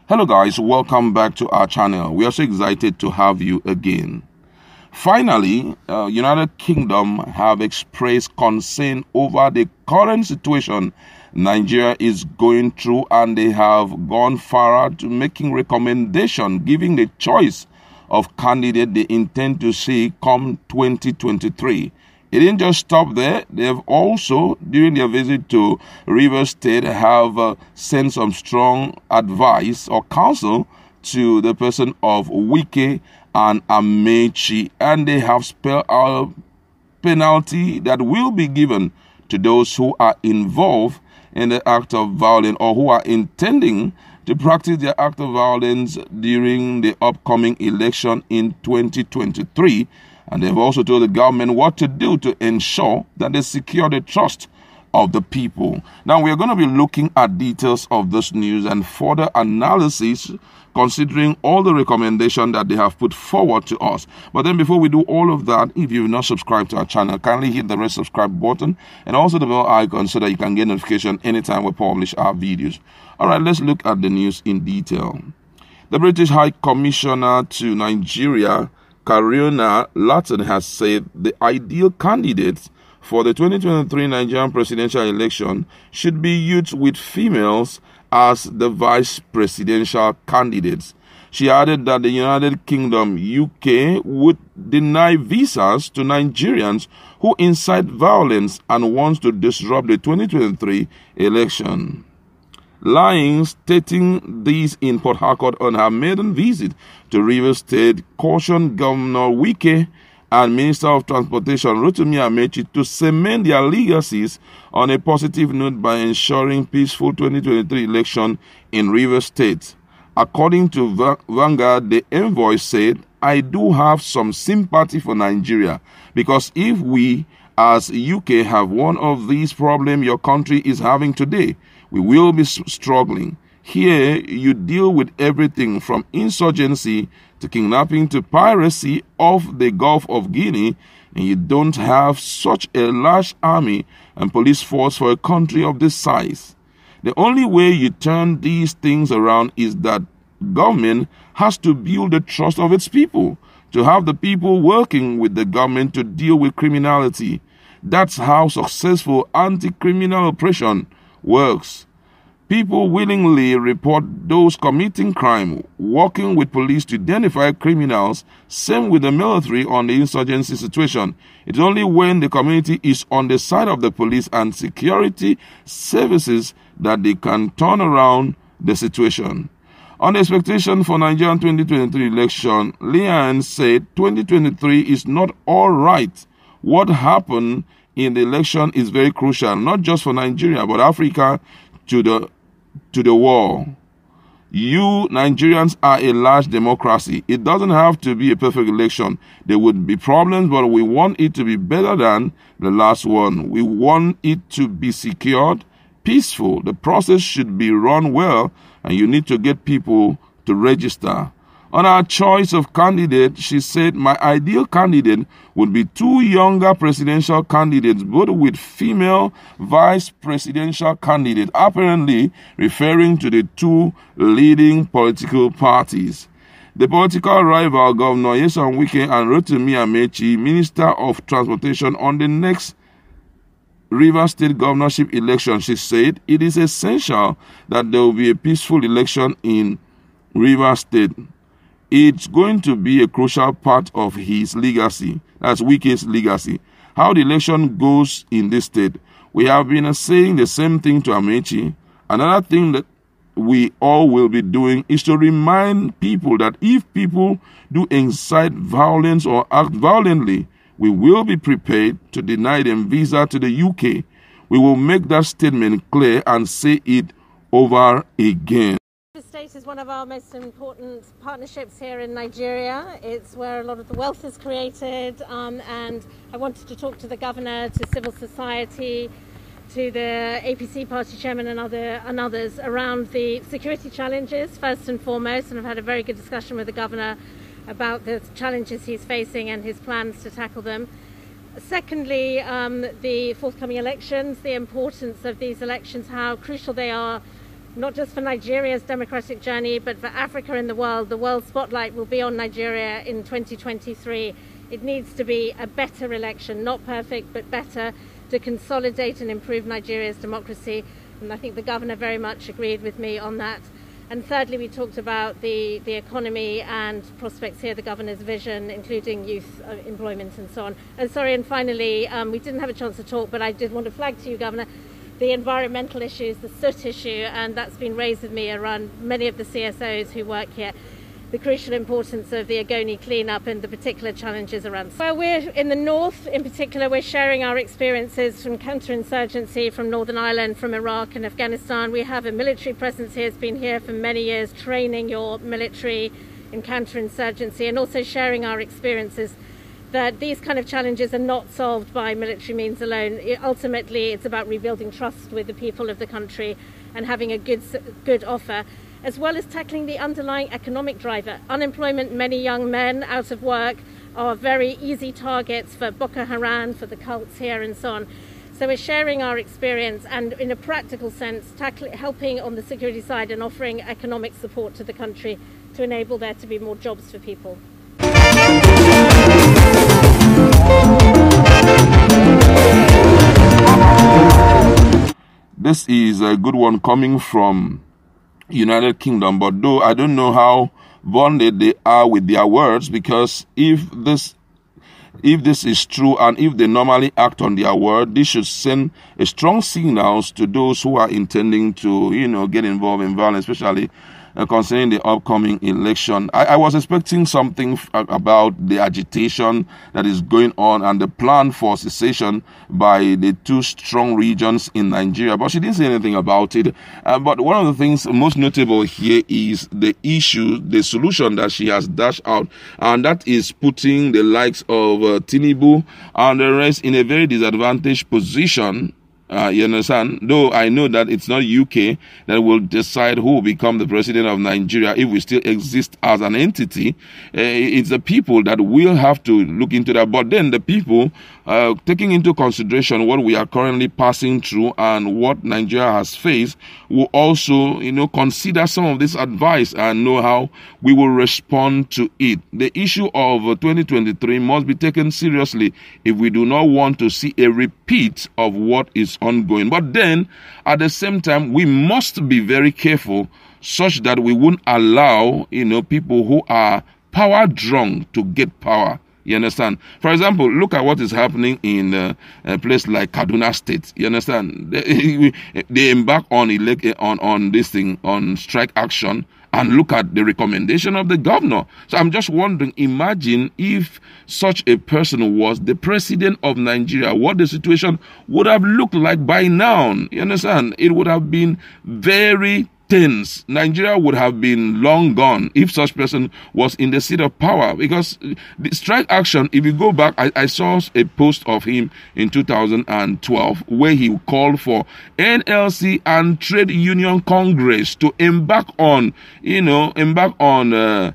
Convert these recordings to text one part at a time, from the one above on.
Hello guys, welcome back to our channel. We are so excited to have you again. Finally, United Kingdom have expressed concern over the current situation Nigeria is going through, and they have gone far to making recommendation, giving the choice of candidate they intend to see come 2023. It didn't just stop there. They have also, during their visit to Rivers State, have sent some strong advice or counsel to the person of Wike and Amechi, and they have spelled out penalty that will be given to those who are involved in the act of violence or who are intending to practice their act of violence during the upcoming election in 2023. And they've also told the government what to do to ensure that they secure the trust of the people. Now, we are going to be looking at details of this news and further analysis considering all the recommendations that they have put forward to us. But then before we do all of that, if you've not subscribed to our channel, kindly hit the red subscribe button and also the bell icon so that you can get notification anytime we publish our videos. All right, let's look at the news in detail. The British High Commissioner to Nigeria, Karina Latin, has said the ideal candidates for the 2023 Nigerian presidential election should be youths with females as the vice presidential candidates. She added that the United Kingdom, UK, would deny visas to Nigerians who incite violence and wants to disrupt the 2023 election. Lying, stating this in Port Harcourt on her maiden visit to Rivers State, cautioned Governor Wike and Minister of Transportation Rotimi Amechi to cement their legacies on a positive note by ensuring peaceful 2023 election in Rivers State. According to Vanguard, the envoy said, "I do have some sympathy for Nigeria, because if we as UK have one of these problems your country is having today, we will be struggling. Here, you deal with everything from insurgency to kidnapping to piracy off the Gulf of Guinea, and you don't have such a large army and police force for a country of this size. The only way you turn these things around is that government has to build the trust of its people, to have the people working with the government to deal with criminality. That's how successful anti-criminal operation works. People willingly report those committing crime, working with police to identify criminals. Same with the military on the insurgency situation. It's only when the community is on the side of the police and security services that they can turn around the situation." On the expectation for Nigerian 2023 election, Lian said 2023 is not all right. What happened in the election is very crucial, not just for Nigeria, but Africa to the world. You Nigerians are a large democracy. It doesn't have to be a perfect election. There would be problems, but we want it to be better than the last one. We want it to be secured, peaceful. The process should be run well, and you need to get people to register. On our choice of candidate, she said, "My ideal candidate would be two younger presidential candidates, both with female vice presidential candidates," apparently referring to the two leading political parties. The political rival, Governor Nyesom Wike and Rotimi Amechi, Minister of Transportation, on the next Rivers State governorship election, she said, "It is essential that there will be a peaceful election in Rivers State. It's going to be a crucial part of his legacy," that's Wike's legacy, "how the election goes in this state. We have been saying the same thing to Amechi. Another thing that we all will be doing is to remind people that if people do incite violence or act violently, we will be prepared to deny them visa to the UK. We will make that statement clear and say it over again." State is one of our most important partnerships here in Nigeria. It's where a lot of the wealth is created, and I wanted to talk to the governor, to civil society, to the APC party chairman and others around the security challenges first and foremost, and I've had a very good discussion with the governor about the challenges he's facing and his plans to tackle them. Secondly, the forthcoming elections, the importance of these elections, how crucial they are not just for Nigeria's democratic journey, but for Africa and the world. The world spotlight will be on Nigeria in 2023. It needs to be a better election, not perfect, but better, to consolidate and improve Nigeria's democracy. And I think the governor very much agreed with me on that. And thirdly, we talked about the economy and prospects here, the governor's vision, including youth employment and so on. And finally, we didn't have a chance to talk, but I did want to flag to you, Governor, the environmental issues, the soot issue, and that's been raised with me around many of the CSOs who work here. The crucial importance of the Ogoni cleanup and the particular challenges around. Well, we're in the north, in particular, we're sharing our experiences from counterinsurgency from Northern Ireland, from Iraq and Afghanistan. We have a military presence here, it's been here for many years, training your military in counterinsurgency, and also sharing our experiences that these kind of challenges are not solved by military means alone. Ultimately, it's about rebuilding trust with the people of the country and having a good offer, as well as tackling the underlying economic driver. Unemployment, many young men out of work are very easy targets for Boko Haram, for the cults here and so on. So we're sharing our experience and in a practical sense, helping on the security side and offering economic support to the country to enable there to be more jobs for people. This is a good one coming from United Kingdom, but though I don't know how bonded they are with their words, because if this is true and if they normally act on their word, this should send a strong signals to those who are intending to, get involved in violence, especially concerning the upcoming election. I was expecting something about the agitation that is going on and the plan for secession by the two strong regions in Nigeria, but she didn't say anything about it. But one of the things most notable here is the issue, the solution that she has dashed out, and that is putting the likes of Tinubu and the rest in a very disadvantaged position. You understand? Though I know that it's not UK that will decide who will become the president of Nigeria if we still exist as an entity. It's the people that will have to look into that. But then the people, taking into consideration what we are currently passing through and what Nigeria has faced, will also, consider some of this advice and know how we will respond to it. The issue of 2023 must be taken seriously if we do not want to see a repeat of what is ongoing. But then, at the same time, we must be very careful such that we won't allow, people who are power drunk to get power. You understand? For example, look at what is happening in a place like Kaduna State. You understand? They embark on this thing, on strike action, and look at the recommendation of the governor. So I'm just wondering, imagine if such a person was the president of Nigeria, what the situation would have looked like by now. You understand? It would have been very tense. Nigeria would have been long gone if such person was in the seat of power, because the strike action, if you go back, I saw a post of him in 2012 where he called for NLC and Trade Union Congress to embark on a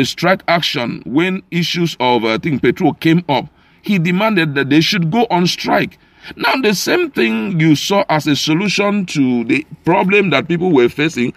strike action when issues of petrol came up. He demanded that they should go on strike. Now, the same thing you saw as a solution to the problem that people were facing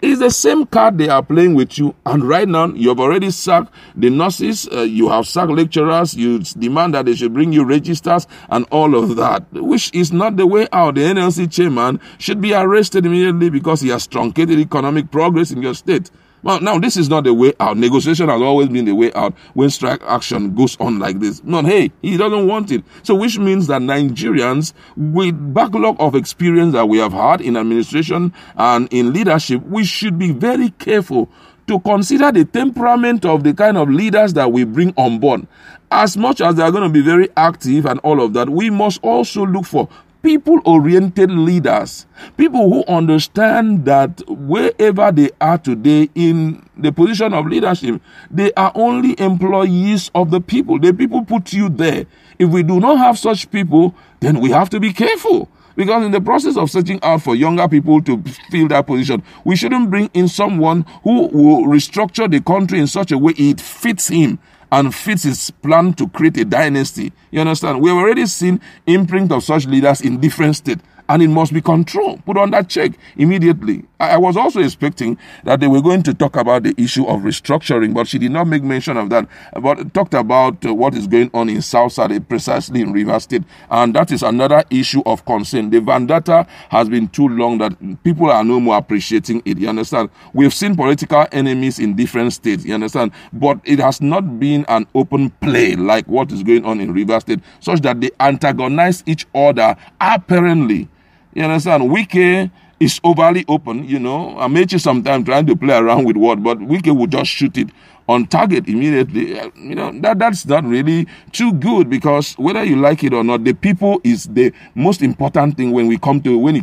is the same card they are playing with you. And right now, you have already sacked the nurses, you have sacked lecturers, you demand that they should bring you registers and all of that, which is not the way out. The NLC chairman should be arrested immediately because he has truncated economic progress in your state. Well, now, this is not the way out. Negotiation has always been the way out when strike action goes on like this. But hey, he doesn't want it. So which means that Nigerians, with backlog of experience that we have had in administration and in leadership, we should be very careful to consider the temperament of the kind of leaders that we bring on board. As much as they are going to be very active and all of that, we must also look for people-oriented leaders, people who understand that wherever they are today in the position of leadership, they are only employees of the people. The people put you there. If we do not have such people, then we have to be careful. Because in the process of searching out for younger people to fill that position, we shouldn't bring in someone who will restructure the country in such a way it fits him and fits his plan to create a dynasty. You understand? We have already seen imprint of such leaders in different states, and it must be controlled, put under check immediately. I was also expecting that they were going to talk about the issue of restructuring, but she did not make mention of that, but talked about what is going on in South-South, precisely in Rivers State, and that is another issue of concern. The vendetta has been too long that people are no more appreciating it, you understand? We've seen political enemies in different states, you understand? But it has not been an open play like what is going on in Rivers State, such that they antagonize each other apparently. You understand? Wike is overly open, you know. Amechi sometimes trying to play around with what, but Wike will just shoot it on target immediately. You know, that's not really too good, because whether you like it or not, the people is the most important thing when it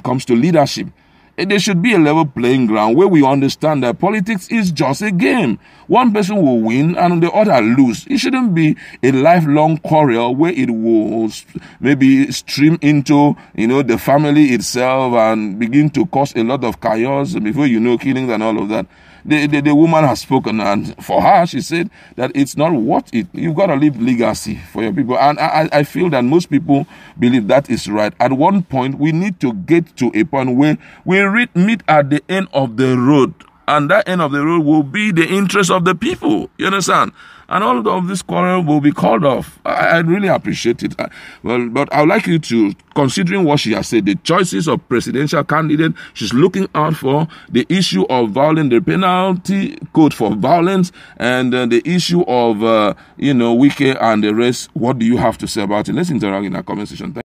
comes to leadership. There should be a level playing ground where we understand that politics is just a game. One person will win and the other lose. It shouldn't be a lifelong quarrel where it will maybe stream into, you know, the family itself and begin to cause a lot of chaos before you know, killings and all of that. The woman has spoken, and for her, she said that it's not worth it. You've got to leave legacy for your people. And I feel that most people believe that is right. At one point, we need to get to a point where we meet at the end of the road. And that end of the road will be the interest of the people. You understand? And all of this quarrel will be called off. I really appreciate it. But I would like you to, considering what she has said, the choices of presidential candidate, she's looking out for the issue of violence, the penalty code for violence, and the issue of, Wike and the rest. What do you have to say about it? Let's interact in our comment section.